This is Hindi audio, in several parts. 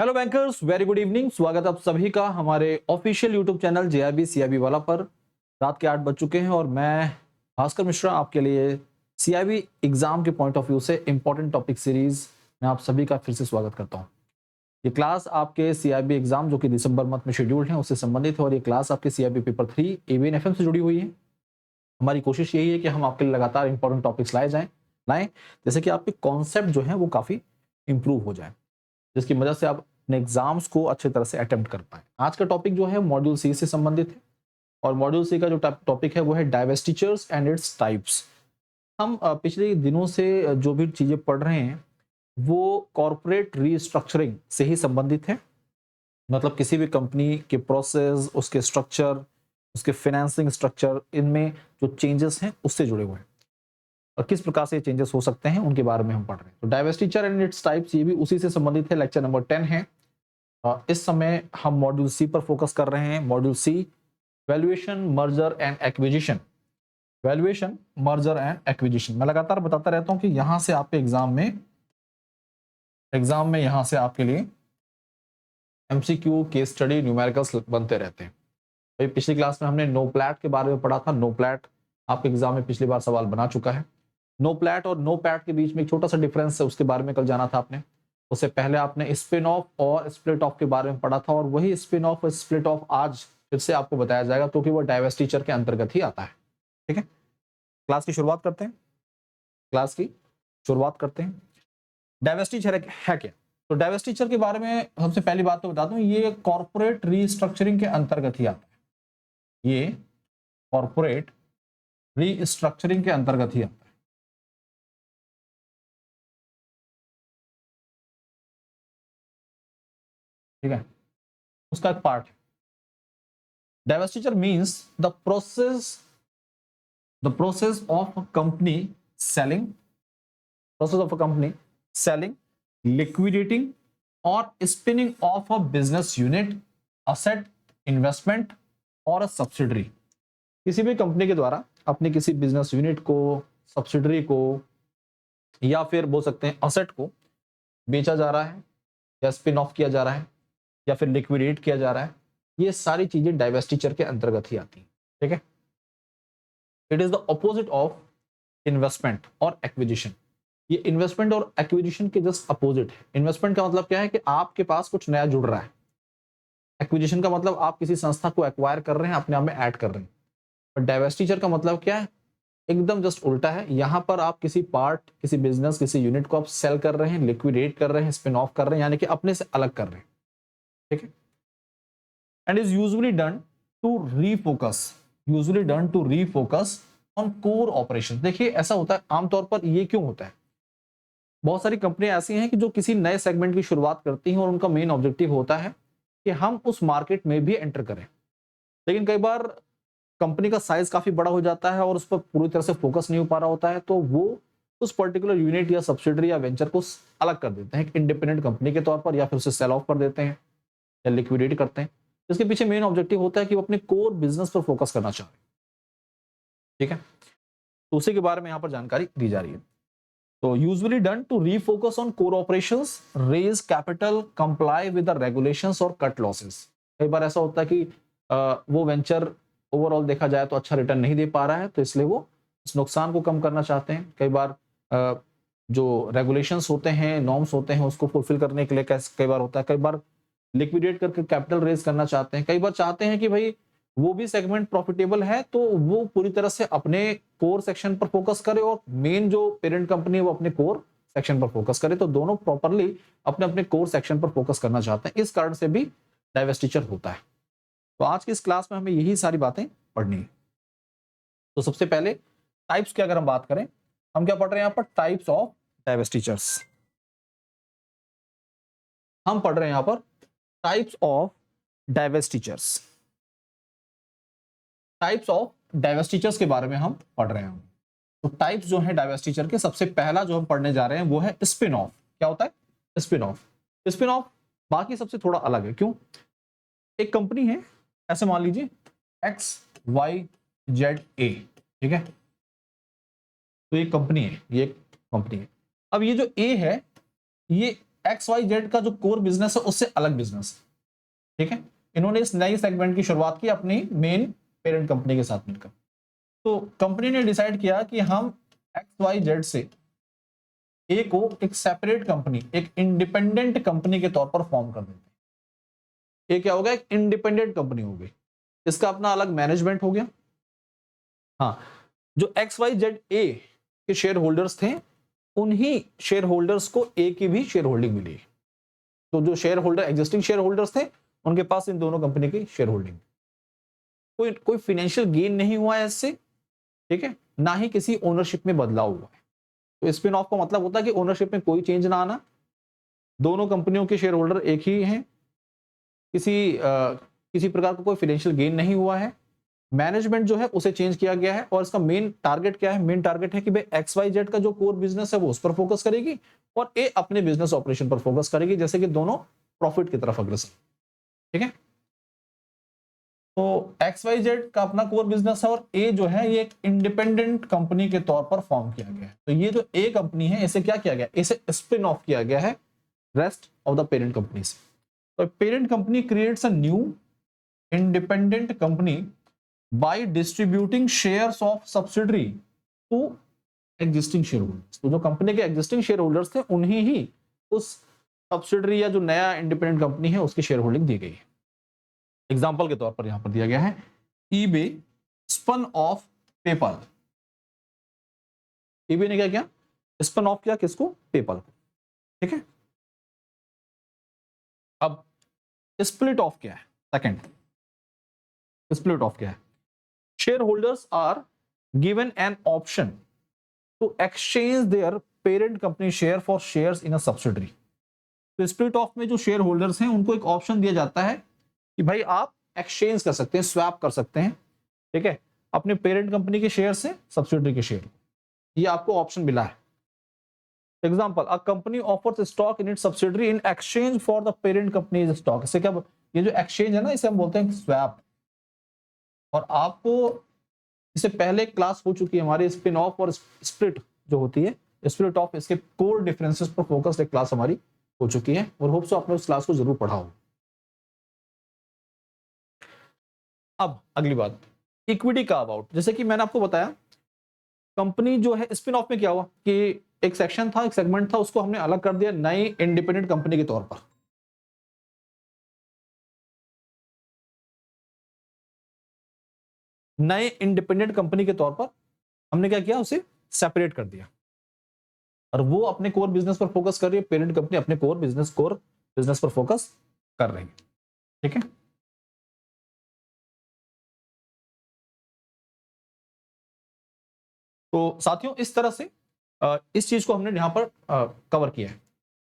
Hello bankers, very good evening. स्वागत आप सभी का हमारे official YouTube channel JIB CIB वाला पर। रात के 8 बज चुके हैं और मैं भास्कर मिश्रा आपके लिए सीआईबी एग्जाम के पॉइंट ऑफ व्यू से इंपॉर्टेंट टॉपिक सीरीज में आप सभी का फिर से स्वागत करता हूं। ये क्लास आपके सीआईबी एग्जाम जो कि दिसंबर मंथ में शेड्यूल्ड है उससे संबंधित है और ये क्लास आपके सीआईबी पेपर 3 एवीएन एफएम से जुड़ी हुई है। हमारी कोशिश यही है कि हम आपके लिए लगातार इंपॉर्टेंट टॉपिक्स लाएं जैसे कि आपके कॉन्सेप्ट जो है वो काफी इंप्रूव हो जाए, जिसकी वजह से आप अपने एग्जाम्स को अच्छे तरह से अटेम्प्ट कर पाए। आज का टॉपिक जो है मॉड्यूल सी से संबंधित है और मॉड्यूल सी का जो टॉपिक है वो है डाइवेस्टिचर्स एंड इट्स टाइप्स। हम पिछले दिनों से जो भी चीजें पढ़ रहे हैं वो कॉर्पोरेट रीस्ट्रक्चरिंग से ही संबंधित है। मतलब किसी भी कंपनी के प्रोसेस, उसके स्ट्रक्चर, उसके फाइनेंसिंग स्ट्रक्चर, इनमें जो चेंजेस हैं उससे जुड़े हुए हैं और किस प्रकार से चेंजेस हो सकते हैं उनके बारे में हम पढ़ रहे हैं। तो डाइवेस्टिचर एंड इट्स टाइप्स ये भी उसी से संबंधित है। लेक्चर नंबर 10 है। इस समय हम मॉड्यूल सी पर फोकस कर रहे हैं। Module C, valuation, merger and acquisition. Valuation, merger and acquisition मैं लगातार बताता रहता हूं कि यहां से आपके एग्जाम में यहां से आपके लिए एमसीक्यू, केस स्टडी, न्यूमेरिकल्स बनते रहते हैं। भाई पिछली क्लास में हमने नो प्लैट के बारे में पढ़ा था। नो प्लैट आपके एग्जाम में पिछली बार सवाल बना चुका है। नो प्लैट और नो पैट के बीच में एक छोटा सा डिफरेंस है, उसके बारे में कल जाना था आपने। उससे पहले आपने स्पिन ऑफ और स्प्लिट ऑफ के बारे में पढ़ा था और वही स्पिन ऑफ और स्प्लिट ऑफ आज फिर से आपको बताया जाएगा क्योंकि वो डाइवेस्टिचर के अंतर्गत ही आता है। ठीक है, क्लास की शुरुआत करते हैं। डाइवेस्टिचर है क्या? तो डाइवेस्टिचर के बारे में सबसे पहली बात तो बता दूं, ये कॉर्पोरेट रीस्ट्रक्चरिंग के अंतर्गत ही आता है। ये कॉर्पोरेट रीस्ट्रक्चरिंग के अंतर्गत ही आता है। ठीक है, उसका एक पार्ट है। Divestiture means the process of a company selling, liquidating or spinning off a business unit, asset, investment or a subsidiary। किसी भी कंपनी के द्वारा अपने किसी बिजनेस यूनिट को, सब्सिडरी को या फिर बोल सकते हैं असेट को बेचा जा रहा है या स्पिन ऑफ किया जा रहा है या फिर लिक्विडेट किया जा रहा है, ये सारी चीजें डाइवेस्टिचर के अंतर्गत ही आती हैं। ठीक है, it is the opposite of investment और एक्विजिशन। ये इन्वेस्टमेंट और एक्विजिशन के जस्ट अपोजिट है। इन्वेस्टमेंट का मतलब क्या है कि आपके पास कुछ नया जुड़ रहा है। एक्विजिशन का मतलब आप किसी संस्था को एक्वायर कर रहे हैं, अपने आप में ऐड कर रहे हैं। और डाइवेस्टिचर का मतलब क्या है? एकदम जस्ट उल्टा है। यहां पर आप किसी पार्ट, किसी बिजनेस, किसी यूनिट को आप सेल कर रहे हैं, लिक्विडेट कर रहे हैं, स्पिन ऑफ कर रहे हैं, यानी कि अपने से अलग कर रहे हैं। ठीक है, and is usually done to refocus on core operations। देखिए ऐसा होता है आमतौर पर। ये क्यों होता है? बहुत सारी कंपनियां ऐसी हैं कि जो किसी नए सेगमेंट की शुरुआत करती हैं और उनका मेन ऑब्जेक्टिव होता है कि हम उस मार्केट में भी एंटर करें, लेकिन कई बार कंपनी का साइज काफी बड़ा हो जाता है और उस पर पूरी तरह से फोकस नहीं हो पा रहा होता है, तो वो उस पर्टिकुलर यूनिट या सब्सिडरी या वेंचर को अलग कर देते हैं इंडिपेंडेंट कंपनी के तौर पर, या फिर उसे सेल ऑफ कर देते हैं या लिक्विडेट करते हैं। इसके पीछे मेन ऑब्जेक्टिव होता है कि वो अपने कोर बिजनेस पर फोकस करना चाह रहे हैं। ठीक है, तो उसी के बारे में यहां पर जानकारी दी जा रही है। तो usually done to refocus on core operations, raise capital, comply with the regulations और कट लॉसेस। कई बार ऐसा होता है कि वो वेंचर ओवरऑल देखा जाए तो अच्छा रिटर्न नहीं दे पा रहा है, तो इसलिए वो इस नुकसान को कम करना चाहते हैं। कई बार जो रेगुलेशंस होते हैं, नॉर्म्स होते हैं, उसको फुलफिल करने के लिए कई बार होता है। कई बार लिक्विडेट करके कैपिटल रेज करना चाहते हैं। कई बार चाहते हैं कि भाई वो भी सेगमेंट प्रॉफिटेबल है तो वो पूरी तरह से अपने कोर सेक्शन पर फोकस करे और मेन जो पेरेंट कंपनी है वो अपने कोर सेक्शन पर फोकस करे। तो दोनों प्रॉपरली अपने अपने कोर सेक्शन पर फोकस करना चाहते हैं। इस कारण से भी डाइवेस्टिचर होता है। तो आज की इस क्लास में हमें यही सारी बातें पढ़नी है। तो सबसे पहले टाइप्स की अगर हम बात करें, हम क्या पढ़ रहे हैं यहां पर? Types of divestitures. हम पढ़ रहे हैं यहां पर types of divestitures. Types of divestitures के बारे में हम पढ़ रहे हैं। तो टाइप्स जो है डाइवेस्टिचर के, सबसे पहला जो हम पढ़ने जा रहे हैं वो है स्पिन ऑफ। क्या होता है? Spin off. स्पिन ऑफ बाकी सबसे थोड़ा अलग है। क्यों? एक कंपनी है, ऐसे मान लीजिए XYZA। ठीक है, तो ये कंपनी है, ये कंपनी है। अब ये जो ए है, ये XYZ का जो कोर बिजनेस है उससे अलग बिजनेस है, ठीक है। इन्होंने इस नई सेगमेंट की शुरुआत की अपनी मेन पेरेंट कंपनी के साथ मिलकर। तो कंपनी ने डिसाइड किया कि हम XYZ से ए को एक सेपरेट कंपनी, एक इंडिपेंडेंट कंपनी के तौर पर फॉर्म कर देते हैं। ये क्या हो गया, एक इंडिपेंडेंट कंपनी हो गई, इसका अपना अलग मैनेजमेंट हो गया। हाँ, जो XYZ ए के शेयर होल्डर्स थे, उन्हीं शेयर होल्डर्स को ए की भी शेयर होल्डिंग मिली। तो जो share holder existing share holders थे, उनके पास इन दोनों कंपनी की शेयर होल्डिंग। कोई फाइनेंशियल गेन नहीं हुआ है इससे, ठीक है, ना ही किसी ओनरशिप में बदलाव हुआ है। तो स्पिन ऑफ का मतलब होता है कि ओनरशिप में कोई चेंज ना आना, दोनों कंपनियों के शेयर होल्डर एक ही हैं, किसी प्रकार का कोई फाइनेंशियल गेन नहीं हुआ है, मैनेजमेंट जो है उसे चेंज किया गया है। और इसका मेन टारगेट क्या है, मेन टारगेट है कि भाई XYZ का जो कोर बिजनेस है वो उस पर फोकस करेगी और ए अपने बिजनेस ऑपरेशन पर फोकस करेगी, जैसे कि दोनों प्रॉफिट की तरफ अग्रसर, ठीक है। तो XYZ का अपना कोर बिजनेस है और ए जो है ये एक इंडिपेंडेंट कंपनी के तौर पर फॉर्म किया गया है। तो ये जो ए कंपनी है इसे क्या किया गया, इसे स्पिन ऑफ किया गया है rest of the parent company से। तो parent company creates a new independent company by distributing shares of subsidiary to existing share holders. तो जो कंपनी के एग्जिस्टिंग शेयर होल्डर्स थे उन्हीं ही उस सब्सिडरी या जो नया इंडिपेंडेंट कंपनी है उसकी शेयर होल्डिंग दी गई है। एग्जांपल के तौर पर यहां पर दिया गया है eBay spun off PayPal. EBay ने क्या किया, स्पन ऑफ किया किसको, पेपल को, ठीक है। अब स्प्लिट ऑफ क्या है, सेकंड स्प्लिट ऑफ क्या है, share holders are given an option to exchange their parent company share for shares in a subsidiary. तो स्प्लिट ऑफ में जो शेयर होल्डर्स हैं उनको एक ऑप्शन दिया जाता है कि भाई आप एक्सचेंज कर सकते हैं, स्वैप कर सकते हैं, ठीक है, अपने पेरेंट कंपनी के शेयर से सब्सिडरी के शेयर, ये आपको ऑप्शन मिला है। Example, a company offers stock in its subsidiary in exchange for the parent companies stock. इससे क्या, ये जो एक्सचेंज है ना इसे हम बोलते हैं स्वैप। और आपको इससे पहले क्लास हो चुकी है हमारी स्पिन ऑफ और स्प्लिट जो होती है, स्प्लिट ऑफ, इसके कोर डिफरेंसेस पर फोकस्ड एक क्लास हमारी हो चुकी है और होप सो आपने उस क्लास को जरूर पढ़ा हो। अब अगली बात, इक्विटी का अबाउट। जैसे कि मैंने आपको बताया कंपनी जो है स्पिन ऑफ में क्या हुआ कि एक सेक्शन था, एक सेगमेंट था, उसको हमने अलग कर दिया नई इंडिपेंडेंट कंपनी के तौर पर। नए इंडिपेंडेंट कंपनी के तौर पर हमने क्या किया, उसे सेपरेट कर दिया और वो अपने कोर बिजनेस पर फोकस कर रही है, पेरेंट कंपनी अपने कोर बिजनेस पर फोकस कर रही है, ठीक है। तो साथियों इस तरह से इस चीज को हमने यहां पर कवर किया है।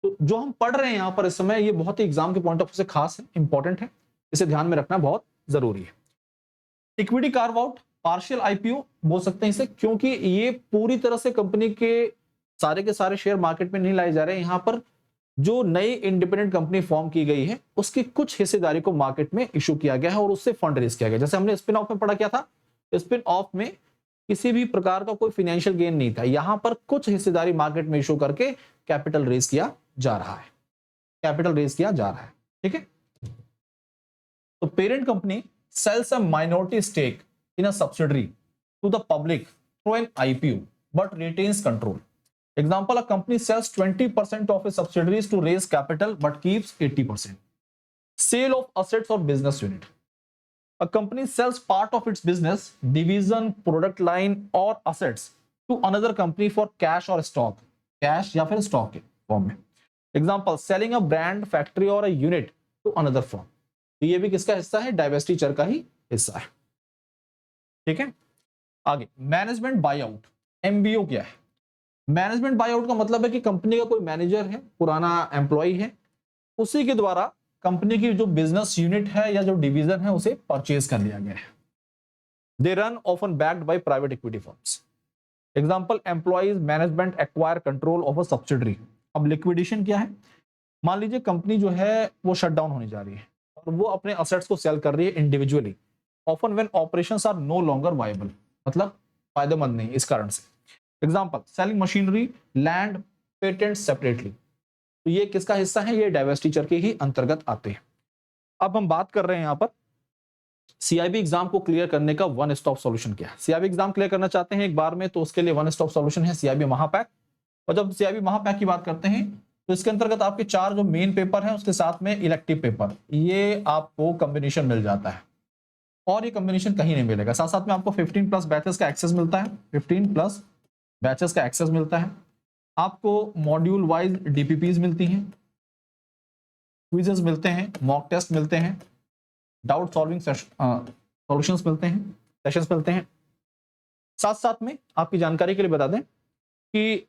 तो जो हम पढ़ रहे हैं यहां पर इस समय, ये बहुत ही एग्जाम के पॉइंट ऑफ व्यू से खास है, इंपॉर्टेंट है, इसे ध्यान में रखना बहुत जरूरी है। Equity carve out, partial IPO बोल सकते हैं इसे, क्योंकि ये पूरी तरह से कंपनी के सारे शेयर मार्केट में नहीं लाए जा रहे हैं। यहां पर जो नई इंडिपेंडेंट कंपनी फॉर्म की गई है उसकी कुछ हिस्सेदारी को मार्केट में इशू किया गया है और उससे फंड रेज किया गया। जैसे हमने स्पिन ऑफ में पढ़ा क्या था, स्पिन ऑफ में किसी भी प्रकार का कोई फाइनेंशियल गेन नहीं था, यहां पर कुछ हिस्सेदारी मार्केट में इशू करके कैपिटल रेज किया जा रहा है, ठीक है। तो parent company sells a minority stake in a subsidiary to the public through an IPO but retains control. Example, a company sells 20% of its subsidiaries to raise capital but keeps 80%. Sale of assets or business unit. A company sells part of its business, division, product line or assets to another company for cash or stock. Cash या फिर stock के form में. Example, selling a brand, factory or a unit to another firm. तो ये भी किसका हिस्सा है, डाइवर्सिटीचर का ही हिस्सा है, ठीक है। आगे मैनेजमेंट बायआउट, एमबीओ क्या है। मैनेजमेंट बायआउट का मतलब है कि कंपनी का कोई मैनेजर है, पुराना एम्प्लॉय है, उसी के द्वारा कंपनी की जो बिजनेस यूनिट है या जो डिवीजन है उसे परचेज कर लिया गया है। They run often backed by private equity firms. Example, employees management acquire control of a subsidiary. अब लिक्विडेशन क्या है, मान लीजिए कंपनी जो है वो शट डाउन होने जा रही है और वो अपने असेट्स को सेल कर रही है individually, often when operations are no longer viable, मतलब फायदेमंद नहीं इस कारण से। Example, selling machinery, land, patent separately. तो ये किसका हिस्सा है, ये डाइवर्स टीचर के ही अंतर्गत आते हैं। अब हम बात कर रहे हैं यहाँ पर सीआईबी एग्जाम को क्लियर करने का वन स्टॉप सॉल्यूशन क्या है। सीआईबी एग्जाम क्लियर करना चाहते हैं एक बार में, तो उसके लिए वन स्टॉप सॉल्यूशन है सीआईबी महापैक। और जब सीआईबी महापैक की बात करते हैं तो इसके अंतर्गत आपके 4 जो मेन पेपर है उसके साथ में इलेक्टिव पेपर, ये आपको कॉम्बिनेशन मिल जाता है और ये कॉम्बिनेशन कहीं नहीं मिलेगा। साथ साथ में आपको 15 प्लस बैचेस का एक्सेस मिलता है, 15 प्लस बैचेस का एक्सेस मिलता है। आपको मॉड्यूल वाइज डीपीपीज मिलती हैं, क्विजेस मिलते हैं, मॉक टेस्ट मिलते हैं, डाउट सॉल्विंग सॉल्यूशंस मिलते हैं, सेशंस मिलते हैं। साथ साथ में आपकी जानकारी के लिए बता दें कि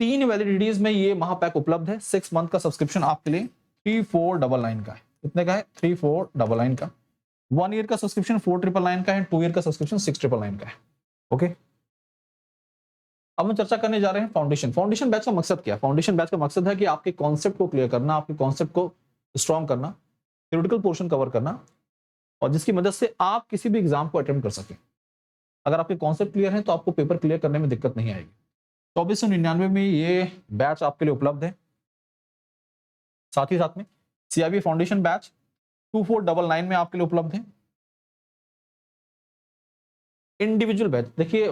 3 वैलिडिटीज में ये महापैक उपलब्ध है। 6 मंथ का सब्सक्रिप्शन आपके लिए 3499 का है। कितने का है? 3499 का। 1 ईयर का सब्सक्रिप्शन 4999 का है। 2 ईयर का सब्सक्रिप्शन 6999 का है। ओके, अब हम चर्चा करने जा रहे हैं फाउंडेशन। फाउंडेशन बैच का मकसद क्या है? फाउंडेशन बैच का मकसद है कि आपके कॉन्सेप्ट को क्लियर करना, आपके कॉन्सेप्ट को स्ट्रॉन्ग करना, थ्योरेटिकल पोर्शन कवर करना, और जिसकी मदद से आप किसी भी एग्जाम को अटेम्प्ट कर सकें। अगर आपके कॉन्सेप्ट क्लियर है तो आपको पेपर क्लियर करने में दिक्कत नहीं आएगी। 2499 में ये बैच आपके लिए उपलब्ध है। साथ ही साथ में सीआईबी फाउंडेशन बैच 2499 में आपके लिए उपलब्ध है। इंडिविजुअल बैच, देखिए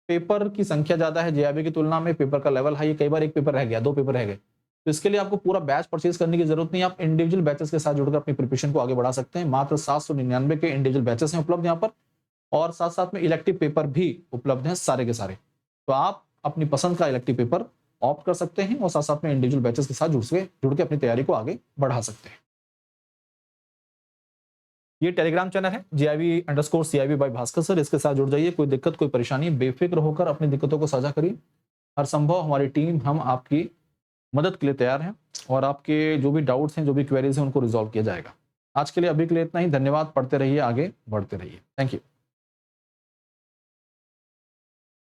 पेपर की संख्या ज्यादा है जेआईबी की तुलना में, पेपर का लेवल हाई है, कई बार एक पेपर रह गया, 2 पेपर रह गए, तो इसके लिए आपको पूरा बैच परचेज करने की जरूरत नहीं है। आप इंडिविजुअल बैचेस के साथ जुड़कर अपनी प्रिपरेशन को आगे बढ़ा सकते हैं। मात्र 799 के इंडिविजुअल बैचेस हैं उपलब्ध यहाँ पर, और साथ साथ में इलेक्टिव पेपर भी उपलब्ध हैं सारे के सारे। तो आप अपनी पसंद का इलेक्टिव पेपर ऑप्ट कर सकते हैं और साथ साथ में इंडिविजुअल बैचेस के साथ जुड़ के अपनी तैयारी को आगे बढ़ा सकते हैं। ये टेलीग्राम चैनल है JIV_CIB बाय भास्कर सर, इसके साथ जुड़ जाइए। कोई दिक्कत, कोई परेशानी, बेफिक्र होकर अपनी दिक्कतों को साझा करिए। हर संभव हमारी टीम, हम आपकी मदद के लिए तैयार हैं और आपके जो भी डाउट्स हैं, जो भी क्वेरीज हैं, उनको रिजॉल्व किया जाएगा। आज के लिए अभी के लिए इतना ही। धन्यवाद। पढ़ते रहिए, आगे बढ़ते रहिए। Thank you.